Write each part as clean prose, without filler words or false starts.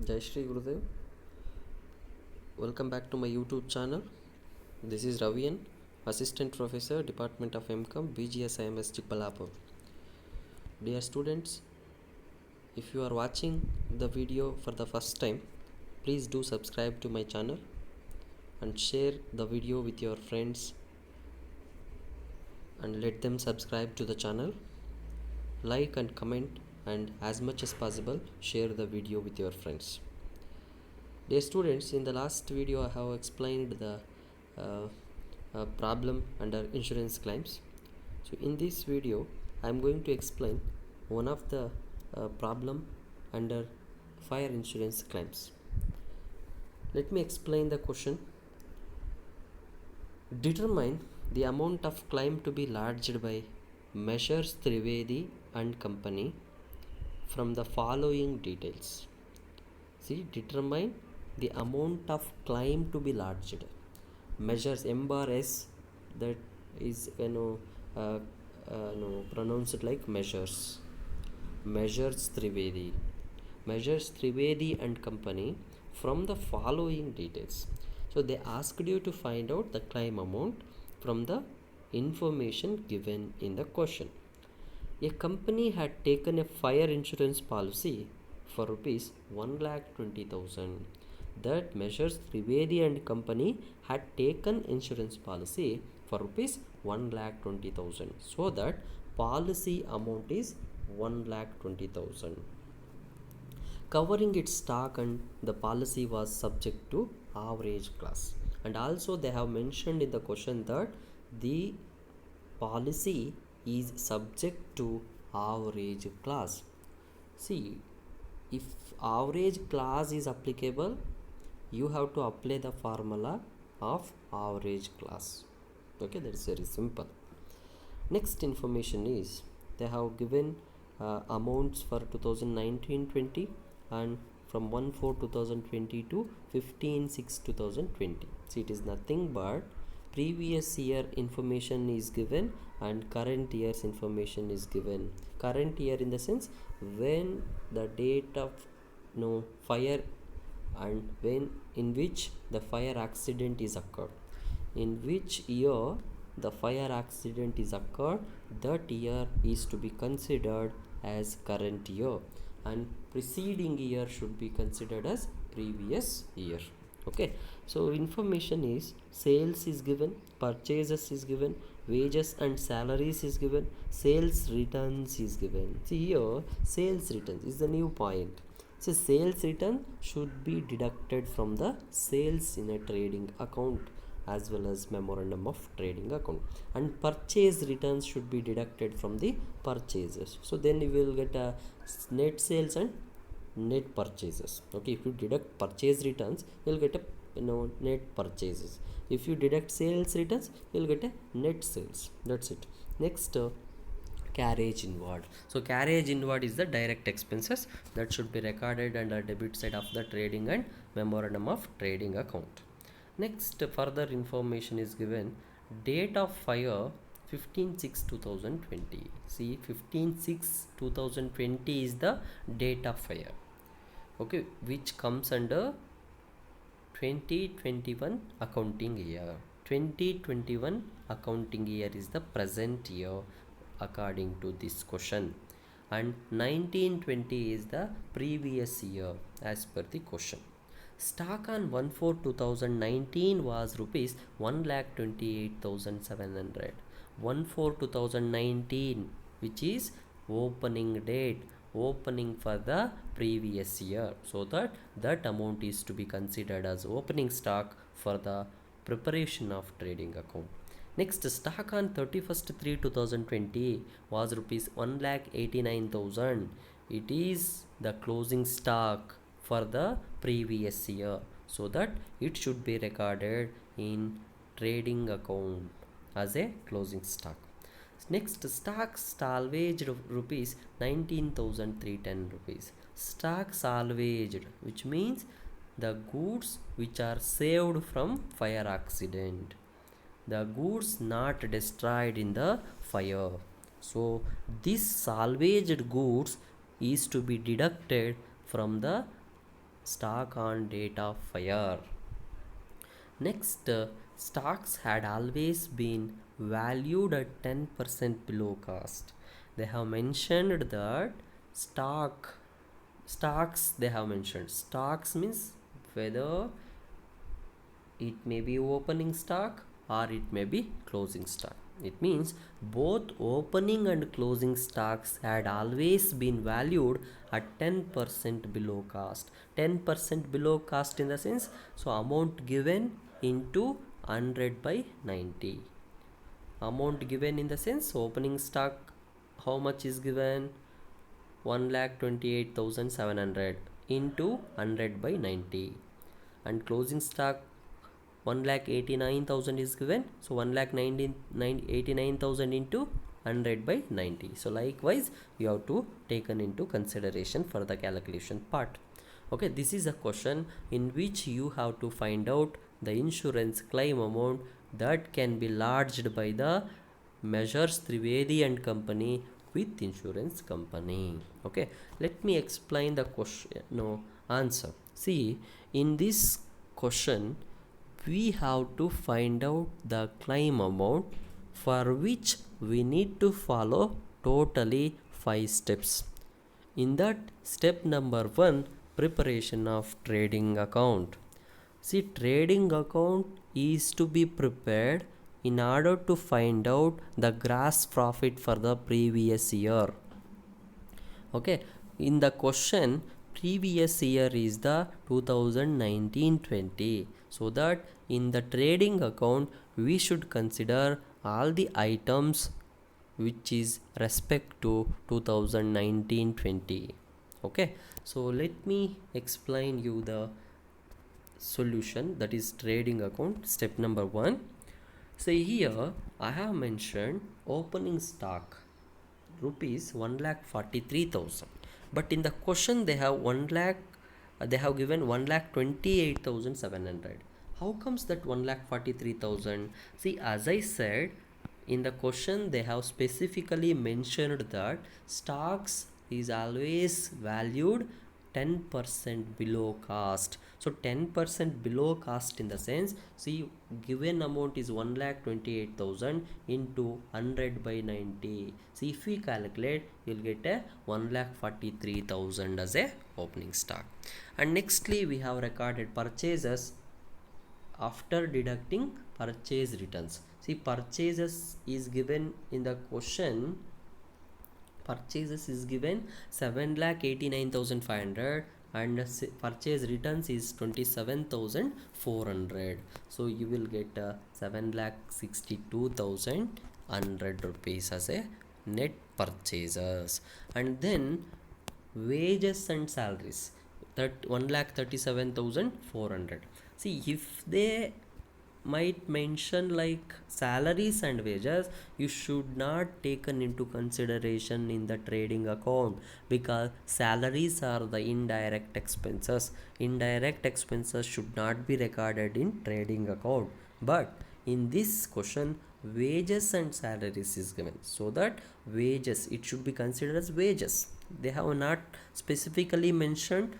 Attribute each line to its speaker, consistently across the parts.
Speaker 1: Jai Shri Gurudev. Welcome back to my YouTube channel. This is Ravian, Assistant Professor, Department of MCOM, BGS IMS Chikbalapur. Dear students, if you are watching the video for the first time, please do subscribe to my channel and share the video with your friends and let them subscribe to the channel. Like and comment, and as much as possible share the video with your friends. Dear students, in the last video I have explained the problem under insurance claims. So in this video I am going to explain one of the problem under fire insurance claims. Let me explain the question. Determine the amount of claim to be lodged by Messrs Trivedi and Company from the following details. See, determine the amount of claim to be lodged. Measures M bar S, that is pronounced like measures. Measures Trivedi and Company from the following details. So they asked you to find out the claim amount from the information given in the question. A company had taken a fire insurance policy for rupees 1,20,000. That Messrs Trivedi and Company had taken insurance policy for rupees 1,20,000. So that policy amount is 1,20,000. Covering its stock, and the policy was subject to average class. And also they have mentioned in the question that the policy is subject to average class. See, if average class is applicable, you have to apply the formula of average class. Okay, that is very simple. Next information is they have given amounts for 2019-20 and from 1/4/2020 to 15/6/2020. See, it is nothing but previous year information is given and current year's information is given. Current year in the sense when the date of fire and when in which the fire accident is occurred. In which year the fire accident is occurred, that year is to be considered as current year, and preceding year should be considered as previous year. Okay, so information is sales is given, purchases is given, wages and salaries is given, sales returns is given. See here, sales returns is the new point. So sales return should be deducted from the sales in a trading account as well as memorandum of trading account, and purchase returns should be deducted from the purchases. So then you will get a net sales and net purchases. Okay, if you deduct purchase returns, you'll get a net purchases. If you deduct sales returns, you'll get a net sales. That's it. Next, carriage inward. So carriage inward is the direct expenses that should be recorded under debit side of the trading and memorandum of trading account. Next, further information is given. Date of fire 15/6/2020. See, 15/6/2020 is the date of fire. Okay, which comes under 2021 accounting year. 2021 accounting year is the present year according to this question, and 1920 is the previous year as per the question. Stock on 1/4/2019 was rupees 1,28,700. 1/4/2019, which is opening date, opening for the previous year, so that amount is to be considered as opening stock for the preparation of trading account. Next, stock on 31/3/2020 was rupees 1,89,000. It is the closing stock for the previous year, so that it should be recorded in trading account as a closing stock. Next, stock salvaged rupees 19,310 rupees. Stock salvaged, which means the goods which are saved from fire accident, the goods not destroyed in the fire. So this salvaged goods is to be deducted from the stock on date of fire. Next, stocks had always been valued at 10% below cost. They have mentioned that stocks they have mentioned. Stocks means whether it may be opening stock or it may be closing stock. It means both opening and closing stocks had always been valued at 10% below cost. 10% below cost in the sense, so amount given into 100 by 90. Amount given in the sense, opening stock how much is given? 1,28,700 into 100 by 90, and closing stock 1,89,000 is given, so 1,89,000 into 100 by 90. So likewise you have to taken into consideration for the calculation part. Okay, this is a question in which you have to find out the insurance claim amount that can be lodged by the Measures Trivedi and Company with insurance company. Okay, let me explain the question, no answer. See, in this question we have to find out the claim amount, for which we need to follow totally 5 steps. In that, step number 1, preparation of trading account. See, trading account is to be prepared in order to find out the gross profit for the previous year. Okay, in the question, previous year is the 2019-20, so that in the trading account we should consider all the items which is respect to 2019-20. Okay, so let me explain you the solution, that is trading account. Step number 1, say here I have mentioned opening stock rupees 1,43,000, but in the question they have 1 lakh, they have given 1,28,700. How comes that 1,43,000? See, as I said, in the question they have specifically mentioned that stocks is always valued 10% below cost. So 10% below cost in the sense, see, given amount is 1,28,000 into 100 by 90. See, if we calculate, you'll get a 1,43,000 as a opening stock. And nextly we have recorded purchases after deducting purchase returns. See, purchases is given in the question, purchases is given 7,89,500 and purchase returns is 27,400. So you will get 7,62,100 rupees as a net purchases. And then wages and salaries, that 1,37,400. See, if they might mention like salaries and wages, you should not taken into consideration in the trading account, because salaries are the indirect expenses. Indirect expenses should not be recorded in trading account, but in this question wages and salaries is given, so that wages, it should be considered as wages. They have not specifically mentioned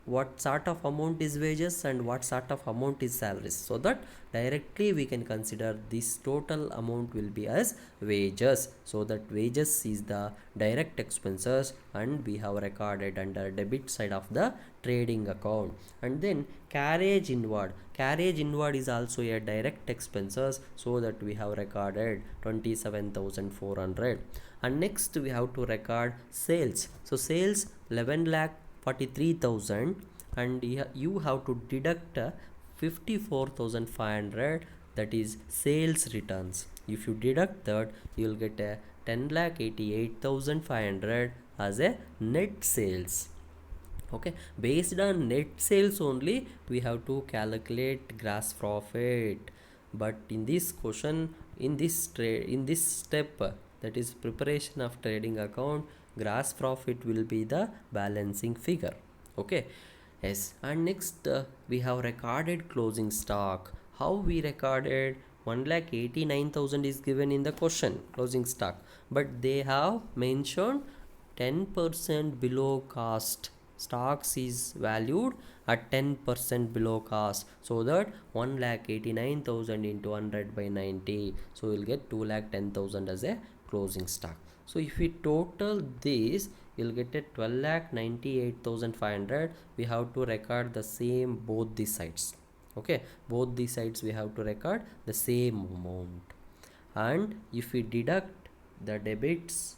Speaker 1: what sort of amount is wages and what sort of amount is salaries, so that directly we can consider this total amount will be as wages, so that wages is the direct expenses and we have recorded under debit side of the trading account. And then carriage inward, carriage inward is also a direct expenses, so that we have recorded 27,400. And next we have to record sales. So sales 11,43,000, and you have to deduct 54,500, that is sales returns. If you deduct that, you will get a 10,88,500 as a net sales. Okay, based on net sales only we have to calculate gross profit. But in this question, in this step, that is preparation of trading account, gross profit will be the balancing figure. Okay, yes. And next we have recorded closing stock. How we recorded? 1,89,000 is given in the question, closing stock, but they have mentioned 10% below cost. stocks is valued at 10% below cost, so that 1,89,000 into 100 by 90, so you'll get 2,10,000 as a closing stock. So if we total this, you'll get a 12,98,500. We have to record the same both the sides. Okay, both the sides we have to record the same amount. And if we deduct the debits,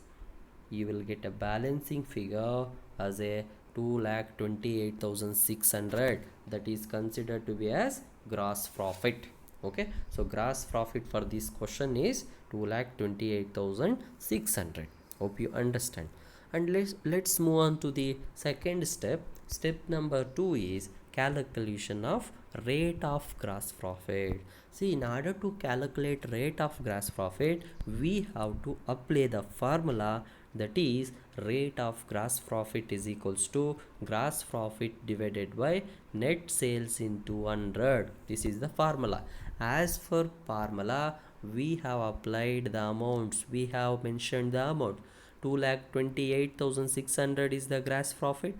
Speaker 1: you will get a balancing figure as a 2,28,600. that is considered to be as gross profit. Okay, so gross profit for this question is 2,28,600. Hope you understand. And let's move on to the second step. Step number 2 is calculation of rate of gross profit. See, in order to calculate rate of gross profit, we have to apply the formula, that is rate of gross profit is equals to gross profit divided by net sales into 100. This is the formula. As for formula, we have applied the amounts, we have mentioned the amount. 2,28,600 is the gross profit,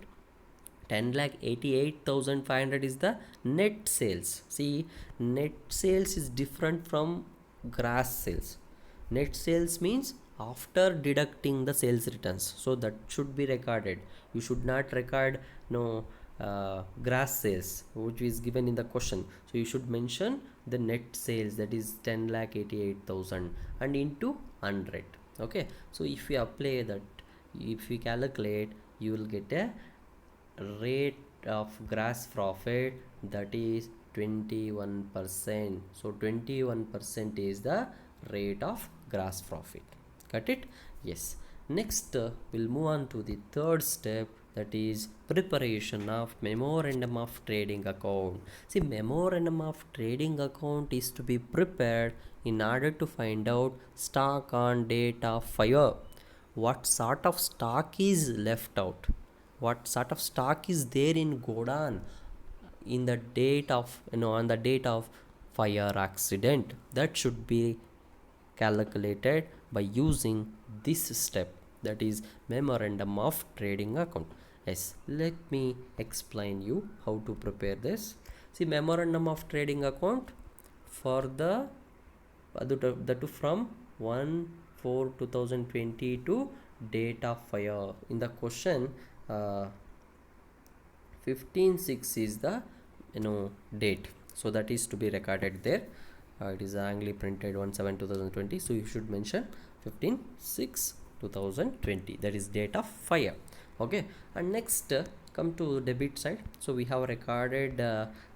Speaker 1: 10,88,500 is the net sales. See, net sales is different from gross sales. Net sales means after deducting the sales returns, so that should be recorded. You should not record gross sales which is given in the question. So you should mention the net sales, that is 10,88,000 and into 100. Okay, so if we apply that, if we calculate, you will get a rate of gross profit, that is 21%. So 21% is the rate of gross profit. Got it? Yes. Next, we'll move on to the third step, that is preparation of memorandum of trading account. See, memorandum of trading account is to be prepared in order to find out stock on date of fire. What sort of stock is left out? What sort of stock is there in Godan in the date of, on the date of fire accident? That should be calculated by using this step, that is memorandum of trading account. Yes, let me explain you how to prepare this. See, memorandum of trading account for the from 1/4/2020 to date of fire. In the question, 15/6 is the date, so that is to be recorded there. It is angly printed 1/7/2020, so you should mention 15/6/2020, that is date of fire. Okay, and next, come to debit side. So we have recorded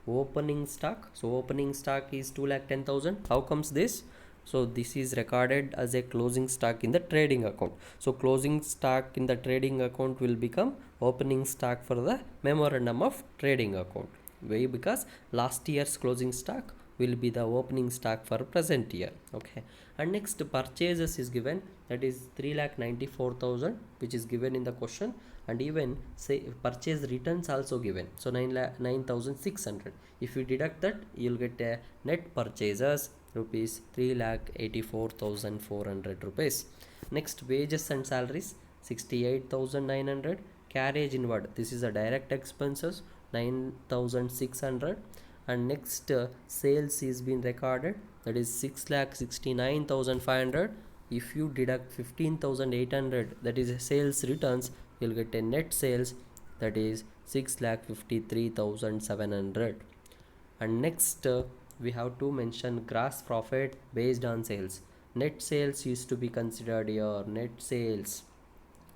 Speaker 1: opening stock. So opening stock is 2,10,000. How comes this? So this is recorded as a closing stock in the trading account. So closing stock in the trading account will become opening stock for the memorandum of trading account. Why? Because last year's closing stock will be the opening stock for present year. Okay, and next purchases is given, that is 3,94,000, which is given in the question, and even say purchase returns also given, so 9,600. If you deduct that, you'll get a net purchases rupees 3,84,400 rupees. Next, wages and salaries 68,900. Carriage inward, this is a direct expenses, 9,600. And next, sales is been recorded, that is 6,69,500. If you deduct 15,800, that is sales returns, you'll get a net sales, that is 6,53,700. And next, we have to mention gross profit based on sales. Net sales used to be considered here, net sales,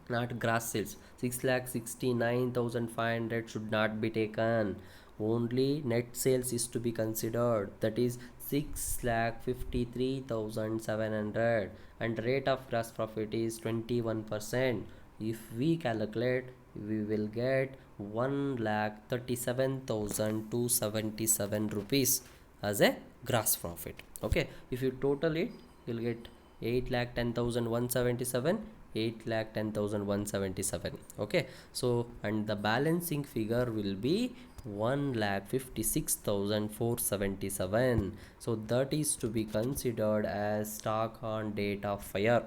Speaker 1: not gross sales. 6,69,500 should not be taken. Only net sales is to be considered, that is 6,53,700, and rate of gross profit is 21%. If we calculate, we will get 1,37,277 rupees as a gross profit. Okay, if you total it, you'll get 8,10,177, 8,10,177. Okay, so and the balancing figure will be 1,56,477. So that is to be considered as stock on date of fire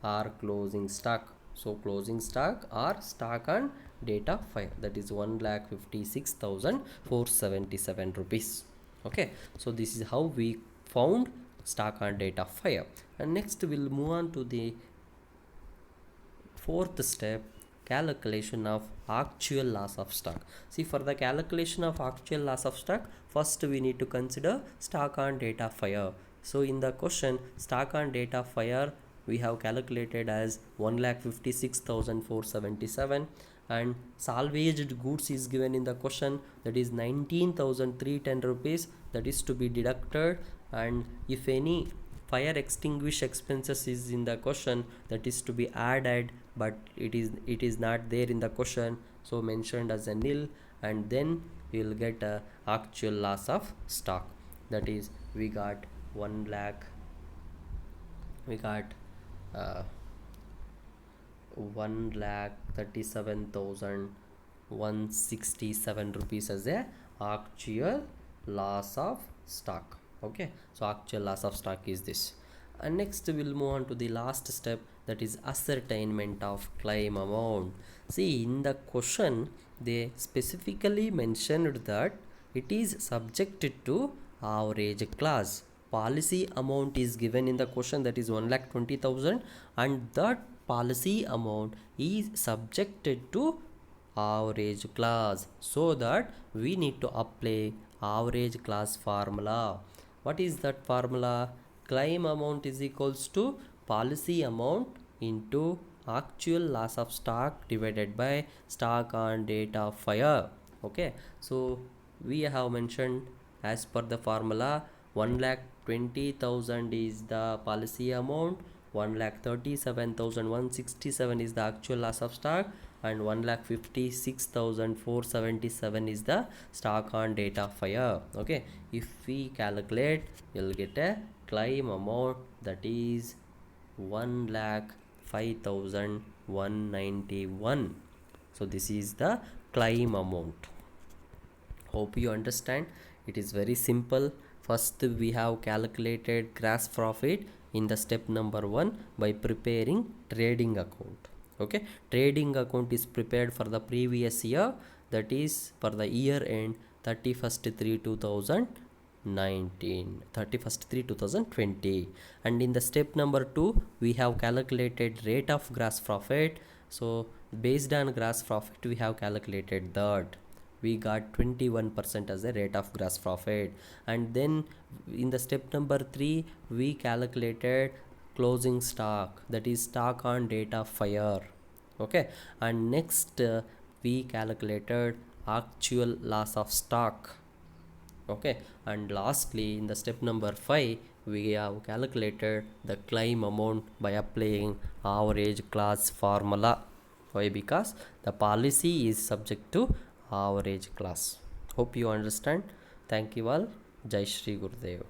Speaker 1: or closing stock. So closing stock or stock on data fire, that is 1,56,477 rupees. Okay, so this is how we found stock on date of fire. And next we'll move on to the fourth step, calculation of actual loss of stock. See, for the calculation of actual loss of stock, first we need to consider stock on date of fire. So in the question, stock on date of fire we have calculated as 1,56,477, and salvaged goods is given in the question, that is 19,310 rupees, that is to be deducted. And if any fire extinguish expenses is in the question, that is to be added, but it is not there in the question, so mentioned as a nil. And then we will get a actual loss of stock, that is we got 1 lakh, we got 1,37,167 rupees as a actual loss of stock. Okay, so actual loss of stock is this. And next we'll move on to the last step, that is ascertainment of claim amount. See, in the question they specifically mentioned that it is subjected to average class. Policy amount is given in the question, that is 1,20,000, and that policy amount is subjected to average class, so that we need to apply average class formula. What is that formula? Claim amount is equals to policy amount into actual loss of stock divided by stock on date of fire. Okay, so we have mentioned as per the formula, 1,20,000 is the policy amount, 1,37,167 is the actual loss of stock, and 1,56,477 is the stock on date of fire. Okay, if we calculate, you'll get a claim amount, that is 1,05,191. so this is the claim amount. Hope you understand. It is very simple. First we have calculated gross profit in the step number 1 by preparing trading account. Okay, trading account is prepared for the previous year, that is for the year end 31st 3 2020, and in the step number 2 we have calculated rate of gross profit. So based on gross profit we have calculated that we got 21% as a rate of gross profit. And then in the step number 3 we calculated closing stock, that is stock on date of fire. Okay, and next we calculated actual loss of stock. Okay, and lastly in the step number 5 we have calculated the claim amount by applying average class formula. Why? Because the policy is subject to average class. Hope you understand. Thank you all. Jai Shri Gurudev.